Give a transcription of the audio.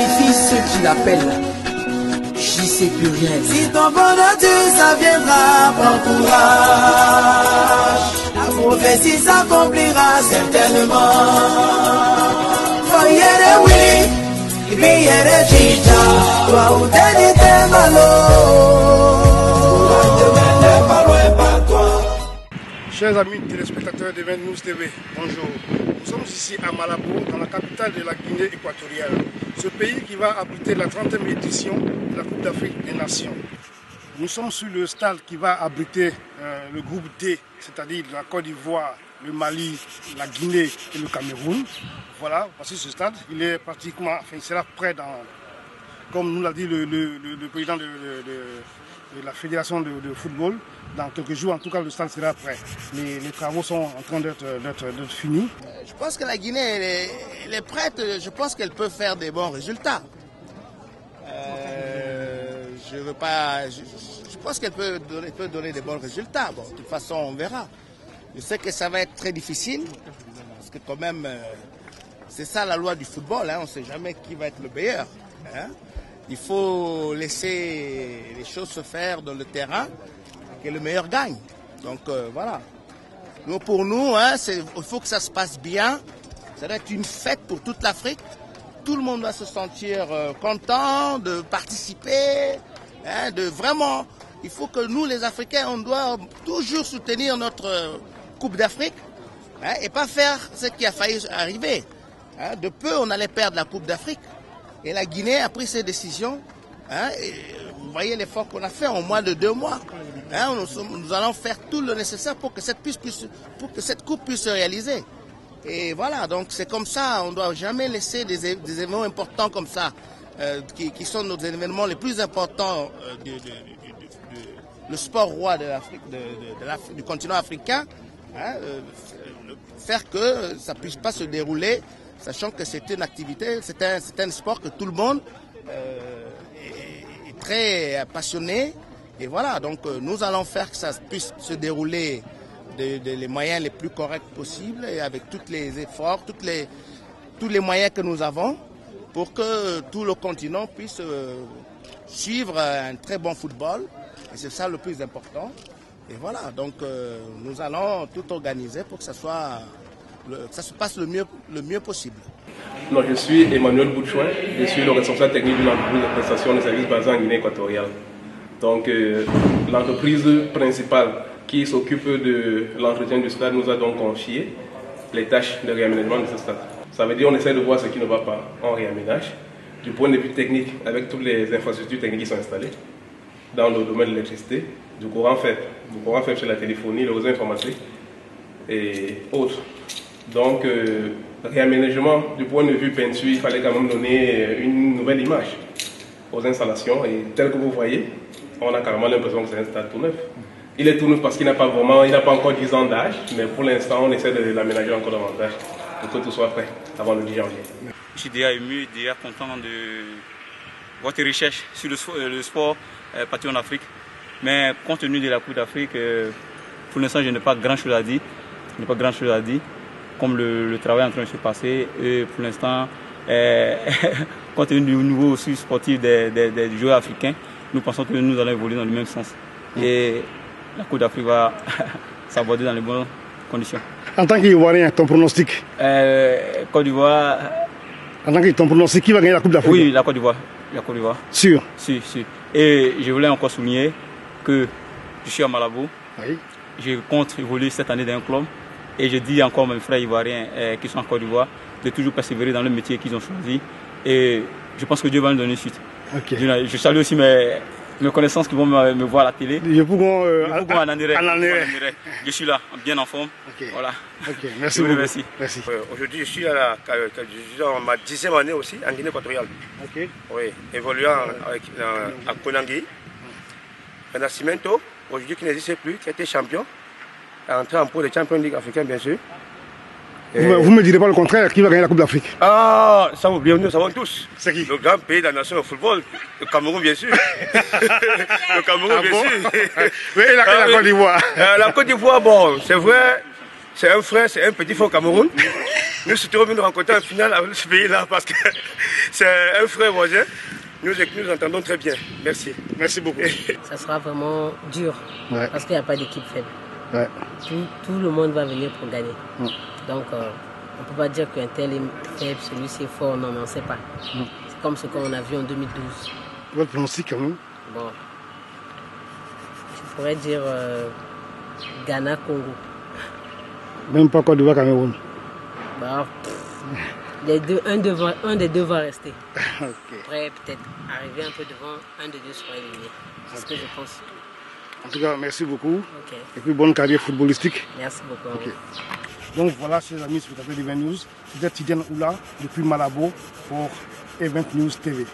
signifie ceux qui l'appellent. J'y sais plus rien. Si ton bonheur ça viendra, prends courage. La prophétie s'accomplira certainement. Foyere Willy, Ibiere Chicha, toi ou t'es malo. Chers amis téléspectateurs de 20 News TV, bonjour. Nous sommes ici à Malabo, dans la capitale de la Guinée équatoriale. Ce pays qui va abriter la 30e édition de la Coupe d'Afrique des Nations. Nous sommes sur le stade qui va abriter le groupe D, c'est-à-dire la Côte d'Ivoire, le Mali, la Guinée et le Cameroun. Voilà, voici ce stade. Il est pratiquement, enfin, il sera prêt dans, comme nous l'a dit le président de la fédération de football. Dans quelques jours, en tout cas, le stade sera prêt. Les travaux sont en train d'être finis. Je pense que la Guinée, elle est prête. Je pense qu'elle peut faire des bons résultats. Je pense qu'elle peut donner des bons résultats. Bon, de toute façon, on verra. Je sais que ça va être très difficile. Parce que quand même, c'est ça la loi du football. Hein, on ne sait jamais qui va être le meilleur. Hein. Il faut laisser les choses se faire dans le terrain. Que le meilleur gagne. Donc voilà. Pour nous, hein, il faut que ça se passe bien. Ça doit être une fête pour toute l'Afrique. Tout le monde va se sentir content de participer. Hein, vraiment, il faut que nous, les Africains, on doit toujours soutenir notre Coupe d'Afrique, hein, et pas faire ce qui a failli arriver. Hein, de peu, on allait perdre la Coupe d'Afrique. Et la Guinée a pris ses décisions. Hein, et vous voyez l'effort qu'on a fait en moins de 2 mois. Hein, nous allons faire tout le nécessaire pour que cette coupe puisse se réaliser. Et voilà, donc c'est comme ça, on ne doit jamais laisser des événements importants comme ça, qui sont nos événements les plus importants le sport roi de l'Afrique, du continent africain, hein, faire que ça ne puisse pas se dérouler, sachant que c'est une activité, c'est un sport que tout le monde est très passionné. Et voilà, donc nous allons faire que ça puisse se dérouler les moyens les plus corrects possibles et avec tous les efforts, tous les moyens que nous avons pour que tout le continent puisse suivre un très bon football. Et c'est ça le plus important. Et voilà, donc nous allons tout organiser pour que ça se passe le mieux possible. Non, je suis Emmanuel Boutchouin, je suis le responsable technique d'une entreprise de prestation de services basée en Guinée équatoriale. Donc l'entreprise principale qui s'occupe de l'entretien du stade nous a donc confié les tâches de réaménagement de ce stade. Ça veut dire qu'on essaie de voir ce qui ne va pas en réaménage, du point de vue technique, avec toutes les infrastructures techniques qui sont installées dans le domaine de l'électricité, du courant faible sur la téléphonie, le réseau informatique et autres. Donc réaménagement du point de vue peinture, il fallait quand même donner une nouvelle image aux installations et tel que vous voyez, on a carrément l'impression que c'est un stade tout neuf. Il est tout neuf parce qu'il n'a pas encore 10 ans d'âge, mais pour l'instant, on essaie de l'aménager encore davantage pour que tout soit prêt avant le 10 janvier. Je suis déjà ému, déjà content de votre recherche sur le sport partout en Afrique. Mais compte tenu de la Coupe d'Afrique, pour l'instant, je n'ai pas grand-chose à dire. Comme le travail est en train de se passer, et pour l'instant, compte tenu du niveau aussi sportif des joueurs africains, nous pensons que nous allons évoluer dans le même sens. Et la Coupe d'Afrique va s'aborder dans les bonnes conditions. En tant qu'Ivoirien, ton pronostic? Côte d'Ivoire. En tant que ton pronostic, qui va gagner la Coupe d'Afrique? Oui, la Côte d'Ivoire. Sûr? Sûr. Et je voulais encore souligner que je suis à Malabo. Oui. Je compte évoluer cette année dans un club. Et je dis encore à mes frères ivoiriens qui sont en Côte d'Ivoire de toujours persévérer dans le métier qu'ils ont choisi. Et je pense que Dieu va nous donner suite. Okay. Je salue aussi mes connaissances qui vont me voir à la télé. À Nanéré. Je suis là, bien en forme. Okay. Voilà. Okay. Merci beaucoup. Merci. Aujourd'hui, je suis dans ma 10e année aussi en Guinée équatoriale. Okay. Oui, évoluant à Konangui. Renacimento, aujourd'hui qui n'existe plus, qui a été champion. Entré en pro de Champions League africain, bien sûr. Vous ne me direz pas le contraire, qui va gagner la Coupe d'Afrique? Ah, ça vous bien, nous savons tous. C'est qui? Le grand pays de la nation de football, le Cameroun, bien sûr. Le Cameroun, bien sûr. Oui, et la Côte d'Ivoire? La Côte d'Ivoire, bon, c'est vrai, c'est un frère, c'est un petit frère au Cameroun. nous souhaitons nous rencontrer en finale avec ce pays-là parce que c'est un frère voisin. Nous entendons très bien. Merci. Merci beaucoup. Ça sera vraiment dur parce qu'il n'y a pas d'équipe faible. Ouais. Tout le monde va venir pour gagner. Donc, on ne peut pas dire qu'un tel est faible, celui-ci est fort. Non, mais on ne sait pas. C'est comme ce qu'on a vu en 2012. Votre pronostic quand même? Bon, je pourrais dire Ghana-Congo. Même pas Côte d'Ivoire, Cameroun? Bah, un des deux va rester. Okay. Après, peut-être arriver un peu devant, un des deux sera éliminé. C'est ce que je pense. En tout cas, merci beaucoup. Okay. Et puis bonne carrière footballistique. Merci beaucoup. Okay. Donc voilà, chers amis spectateurs d'Event News, c'était Tidiane Oula depuis Malabo pour Event News TV.